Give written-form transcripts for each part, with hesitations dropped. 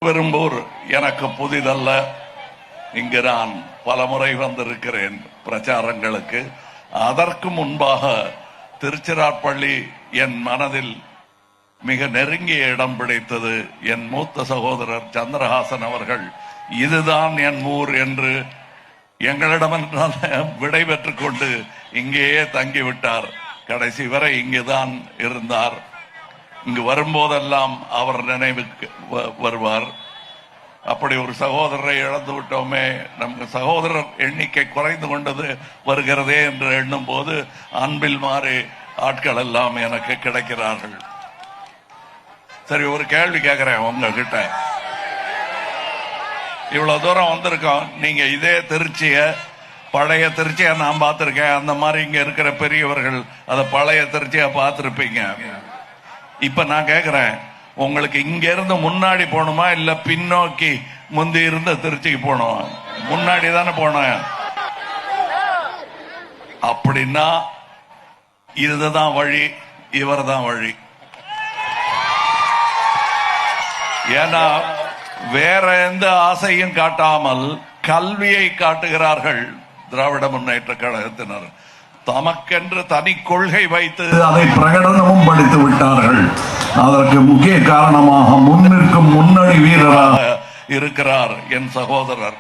விரும்பூர் எனக்கு புதிதல்ல. இங்கு நான் பலமுறை வந்திருக்கிறேன் பிரச்சாரங்களுக்கு. அதற்கு முன்பாக திருச்சிராப்பள்ளி என் மனதில் மிக நெருங்கிய இடம் பிடித்தது. என் மூத்த சகோதரர் சந்திரஹாசன் அவர்கள் இதுதான் என் ஊர் என்று எங்களிடம் விடை பெற்றுக் கொண்டு இங்கேயே தங்கிவிட்டார். கடைசி வரை இங்குதான் இருந்தார். இங்கு வரும்போதெல்லாம் அவர் நினைவுக்கு வருவார். அப்படி ஒரு சகோதரரை இழந்து விட்டோமே, நமக்கு சகோதரர் எண்ணிக்கை குறைந்து கொண்டது வருகிறதே என்று எண்ணும் போது அன்பில் மாறி ஆட்கள் எல்லாம் எனக்கு கிடைக்கிறார்கள். சரி, ஒரு கேள்வி கேட்கிறேன் உங்ககிட்ட. இவ்வளவு தூரம் வந்திருக்கோம். நீங்க இதே திருச்சிய, பழைய திருச்சிய நான் பார்த்திருக்கேன். அந்த மாதிரி இங்க இருக்கிற பெரியவர்கள் அதை பழைய திருச்சிய பார்த்திருப்பீங்க. இப்ப நான் கேக்குறேன், உங்களுக்கு இங்க இருந்து முன்னாடி போகணுமா இல்ல பின்னோக்கி முந்தி இருந்த திருச்சிக்கு போகணும்? முன்னாடி தானே போனேன். அப்படின்னா இதுதான் வழி, இவர் தான் வழி. ஏன்னா வேற எந்த ஆசையும் காட்டாமல் கல்வியை காட்டுகிறார்கள் திராவிட முன்னேற்ற கழகத்தினர். தமக்கென்று தனி கொள்கை வைத்து அதை பிரகடனமும் படித்து விட்டார்கள். அதற்கு முக்கிய காரணமாக முன்னிற்கும் முன்னணி வீரராக இருக்கிறார் என் சகோதரர்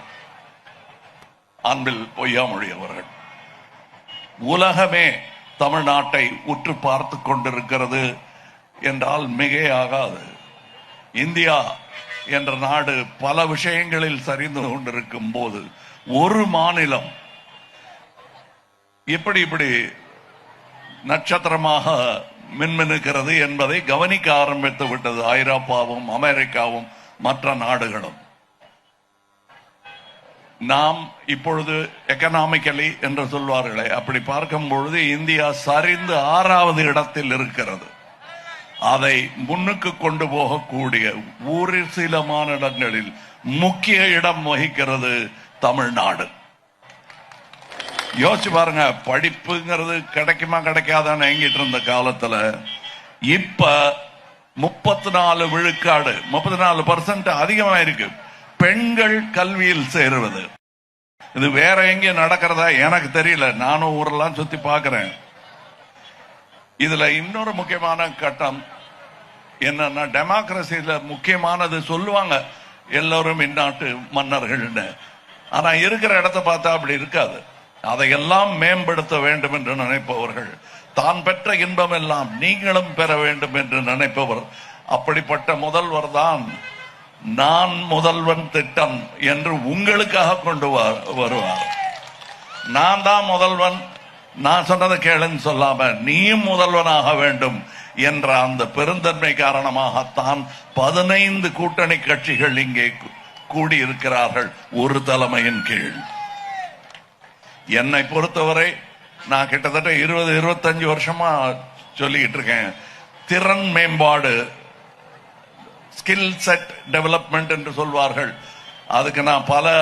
அன்பில் பொய்யாமொழி அவர்கள். உலகமே தமிழ்நாட்டை உற்று பார்த்து கொண்டிருக்கிறது என்றால் மிகையாகாது. இந்தியா என்ற நாடு பல விஷயங்களில் சரிந்து கொண்டிருக்கும் போது ஒரு மாநிலம் இப்படி நட்சத்திரமாக மின்மினுக்கிறது என்பதை கவனிக்க ஆரம்பித்து விட்டது ஐரோப்பாவும் அமெரிக்காவும் மற்ற நாடுகளும். நாம் இப்பொழுது எக்கனாமிக்கலி என்று சொல்வார்களே, அப்படி பார்க்கும் பொழுது இந்தியா சரிந்து 6வது இடத்தில் இருக்கிறது. அதை முன்னுக்கு கொண்டு போகக்கூடிய ஒரு சில மாநிலங்களில் முக்கிய இடம் வகிக்கிறது தமிழ்நாடு. யோசிச்சு பாருங்க, படிப்புங்கிறது கிடைக்குமா கிடைக்காதான்னு எங்கிட்டு இருந்த காலத்துல இப்ப 34 விழுக்காடு, 34% அதிகமா இருக்கு பெண்கள் கல்வியில் சேருவது. இது வேற எங்க நடக்கிறதா எனக்கு தெரியல. நானும் ஊரெல்லாம் சுத்தி பார்க்கிறேன். இதுல இன்னொரு முக்கியமான கட்டம் என்னன்னா, டெமோக்ரஸியில முக்கியமானது சொல்லுவாங்க எல்லோரும் இந்நாட்டு மன்னர்கள். ஆனா இருக்கிற இடத்தை பார்த்தா அப்படி இருக்காது. அதையெல்லாம் மேம்படுத்த வேண்டும் என்று நினைப்பவர்கள், தான் பெற்ற இன்பம் எல்லாம் நீங்களும் பெற வேண்டும் என்று நினைப்பவர். அப்படிப்பட்ட முதல்வர் தான் நான் முதல்வன் திட்டம் என்று உங்களுக்காக கொண்டு வருவார். நான் தான் முதல்வன், நான் சொன்னதை கேளுன்னு சொல்லாம நீயும் முதல்வனாக வேண்டும் என்ற அந்த பெருந்தன்மை காரணமாகத்தான் 15 கூட்டணி கட்சிகள் இங்கே கூடியிருக்கிறார்கள் ஒரு தலைமையின் கீழ். என்னை பொறுத்தவரை நான் கிட்டத்தட்ட 20-25 வருஷமா சொல்லிட்டு இருக்கேன், திறன் மேம்பாடு, ஸ்கில் செட் டெவலப்மெண்ட் என்று சொல்வார்கள். அதுக்கு நான் பல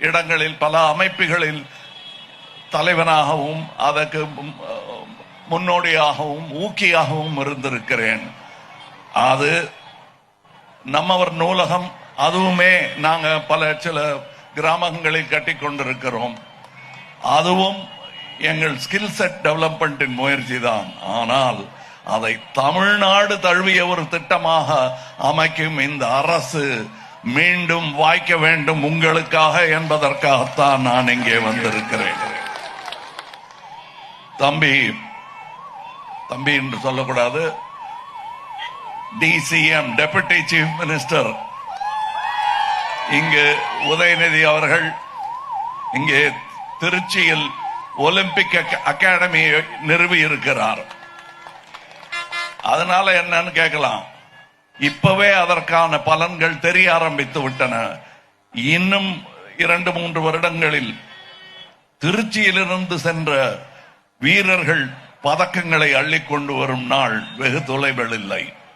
இடங்களில் பல அமைப்புகளில் தலைவனாகவும் அதற்கு முன்னோடியாகவும் ஊக்கியாகவும் இருந்திருக்கிறேன். அது நம்மவர் நூலகம், அதுவுமே நாங்க சில கிராமங்களில் கட்டி கொண்டிருக்கிறோம். அதுவும் எங்கள் ஸ்கில் செட் டெவலப்மெண்டின் முயற்சி தான். ஆனால் அதை தமிழ்நாடு தழுவிய ஒரு திட்டமாக அமைக்கும் இந்த அரசு மீண்டும் வாய்க்க வேண்டும் உங்களுக்காக என்பதற்காகத்தான் நான் இங்கே வந்திருக்கிறேன். தம்பி என்று சொல்லக்கூடாது, டிசிஎம், டெபுட்டி சீஃப் மினிஸ்டர் இங்கு உதயநிதி அவர்கள் இங்கே திருச்சியில் ஒலிம்பிக் அகாடமியை நிறுவி இருக்கிறார். அதனால என்னன்னு கேட்கலாம், இப்பவே அதற்கான பலன்கள் தெரிய ஆரம்பித்து விட்டன. இன்னும் 2-3 வருடங்களில் திருச்சியிலிருந்து சென்ற வீரர்கள் பதக்கங்களை அள்ளிக்கொண்டு வரும் நாள் வெகு தொலைவில் இல்லை.